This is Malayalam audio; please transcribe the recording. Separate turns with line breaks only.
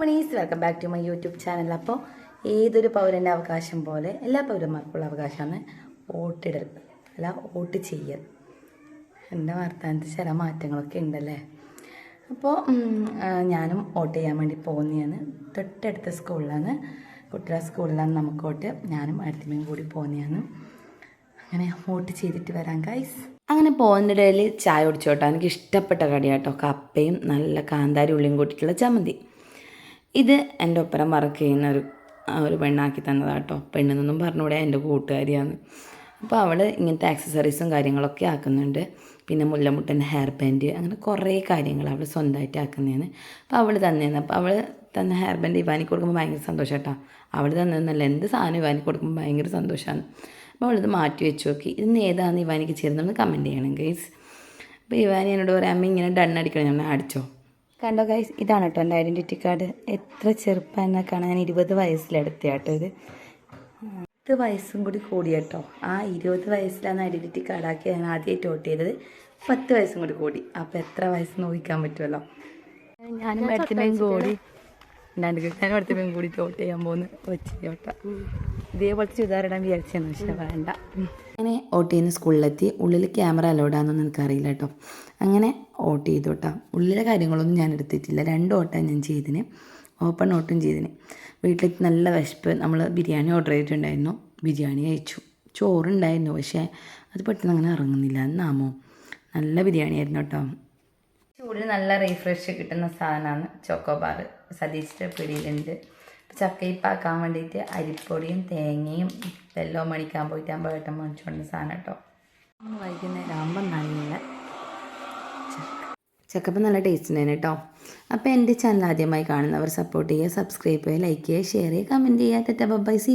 Monies welcome back to my YouTube channel. അപ്പോൾ ഏതൊരു പൗരൻ്റെ അവകാശം പോലെ എല്ലാ പൗരന്മാർക്കുള്ള അവകാശമാണ് വോട്ടിടൽ, അല്ല വോട്ട് ചെയ്യൽ. എൻ്റെ വർത്തമാനത്തിൽ ചില മാറ്റങ്ങളൊക്കെ ഉണ്ടല്ലേ. അപ്പോൾ ഞാനും വോട്ട് ചെയ്യാൻ വേണ്ടി പോകുന്നതാണ്. തൊട്ടടുത്ത സ്കൂളിലാണ്, കുട്ടികളുടെ സ്കൂളിലാണ് നമുക്ക് വോട്ട്. ഞാനും അടുത്തമ്മയും കൂടി പോകുന്നതാണ്. അങ്ങനെ വോട്ട് ചെയ്തിട്ട് വരാം ഗൈസ്. അങ്ങനെ പോകുന്നതിടയിൽ ചായ കുടിച്ചോട്ടോ. എനിക്ക് ഇഷ്ടപ്പെട്ട കടിയാട്ടോ, കപ്പയും നല്ല കാന്താരി ഉള്ളിയും കൂട്ടിയിട്ടുള്ള ചമ്മന്തി. ഇത് എൻ്റെ ഒപ്പരം വർക്ക് ചെയ്യുന്ന ഒരു പെണ്ണാക്കി തന്നതാട്ടോ. പെണ്ണെന്നൊന്നും പറഞ്ഞുകൂടെ, എൻ്റെ കൂട്ടുകാരിയാണ്. അപ്പോൾ അവൾ ഇങ്ങനത്തെ ആക്സസറീസും കാര്യങ്ങളൊക്കെ ആക്കുന്നുണ്ട്. പിന്നെ മുല്ലമുട്ടൻ്റെ ഹെയർ ബാൻഡ്, അങ്ങനെ കുറേ കാര്യങ്ങൾ അവൾ സ്വന്തമായിട്ട് ആക്കുന്നതാണ്. അപ്പോൾ അവൾ തന്നെയാണ്. അപ്പോൾ അവൾ തന്ന ഹെയർ ബാൻഡ് ഇവാനിക്ക് കൊടുക്കുമ്പോൾ ഭയങ്കര സന്തോഷം കേട്ടോ. അവൾ തന്നതെന്നല്ല, എന്ത് സാധനം ഇവാനിക്ക് കൊടുക്കുമ്പോൾ ഭയങ്കര സന്തോഷമാണ്. അപ്പോൾ അവളിത് മാറ്റി വെച്ച് നോക്കി. ഇതിന് ഏതാണ് ഇവാനിക്ക് ചേരുന്നതെന്ന് കമൻറ്റ് ചെയ്യണം ഗൈസ്. അപ്പോൾ ഇവാനി എന്നോട് പറയാം, അമ്മ ഇങ്ങനെ ഡണ്ണടിക്കണം, ഞാൻ അടിച്ചോ. കണ്ടോ ഗൈസ്, ഇതാണ് കേട്ടോ എൻ്റെ ഐഡൻറ്റിറ്റി കാർഡ്. എത്ര ചെറുപ്പം കാണാൻ. ഞാൻ 20 വയസ്സിലെടുത്ത കേട്ടോ ഇത്. 10 വയസ്സും കൂടി കൂടി കേട്ടോ. ആ 20 വയസ്സിലാണ് ഐഡൻറ്റിറ്റി കാർഡാക്കി ഞാൻ ആദ്യമായിട്ട് വോട്ട് ചെയ്തത്. 10 വയസ്സും കൂടി കൂടി. അപ്പോൾ എത്ര വയസ്സ് നോക്കാൻ പറ്റുമല്ലോ. ഞാനും അടുത്തമേയും കൂടി ഞാനും അടുത്തമേയും കൂടി വോട്ട് ചെയ്യാൻ പോകുന്നു. വെച്ച് ചോട്ട ഇതേപോലത്തെ ചുരിദാറിടാൻ വിചാരിച്ചെന്ന്, പക്ഷേ വേണ്ട. അങ്ങനെ വോട്ട് ചെയ്യുന്ന സ്കൂളിലെത്തി. ഉള്ളിൽ ക്യാമറ അലൗഡാണെന്നൊന്നും എനിക്കറിയില്ല കേട്ടോ. അങ്ങനെ വോട്ട് ചെയ്തു കേട്ടോ. ഉള്ളിലെ കാര്യങ്ങളൊന്നും ഞാൻ എടുത്തിട്ടില്ല. 2 വോട്ടാണ് ഞാൻ ചെയ്തതിന്, ഓപ്പൺ വോട്ടും ചെയ്തതിന്. വീട്ടിലേക്ക് നല്ല വിശപ്പ്. നമ്മൾ ബിരിയാണി ഓർഡർ ചെയ്തിട്ടുണ്ടായിരുന്നു, ബിരിയാണി കഴിച്ചു. ചോറുണ്ടായിരുന്നു, പക്ഷേ അത് പെട്ടെന്ന് അങ്ങനെ ഇറങ്ങുന്നില്ല. എന്നാമോ നല്ല ബിരിയാണി ആയിരുന്നു കേട്ടോ. ചൂടിന് നല്ല റീഫ്രഷ് കിട്ടുന്ന സാധനമാണ് ചോക്കോബാർ. സതീഷിൻ്റെ പിടിയിലുണ്ട്. ചക്കയിപ്പാക്കാൻ വേണ്ടിയിട്ട് അരിപ്പൊടിയും തേങ്ങയും വെല്ലവും മണിക്കാൻ പോയിട്ടാകുമ്പോൾ ഏട്ടൻ മേടിച്ചുകൊണ്ട് സാധനം കേട്ടോ. വൈകുന്നേരം ആകുമ്പോൾ നല്ല ചക്കപ്പം നല്ല ടേസ്റ്റ് ഉണ്ടായിരുന്നു കേട്ടോ. അപ്പോൾ എൻ്റെ ചാനൽ ആദ്യമായി കാണുന്നവർ സപ്പോർട്ട് ചെയ്യുക, സബ്സ്ക്രൈബ് ചെയ്യുക, ലൈക്ക് ചെയ്യുക, ഷെയർ ചെയ്യുക, കമൻറ്റ് ചെയ്യുക. ബൈ. സീ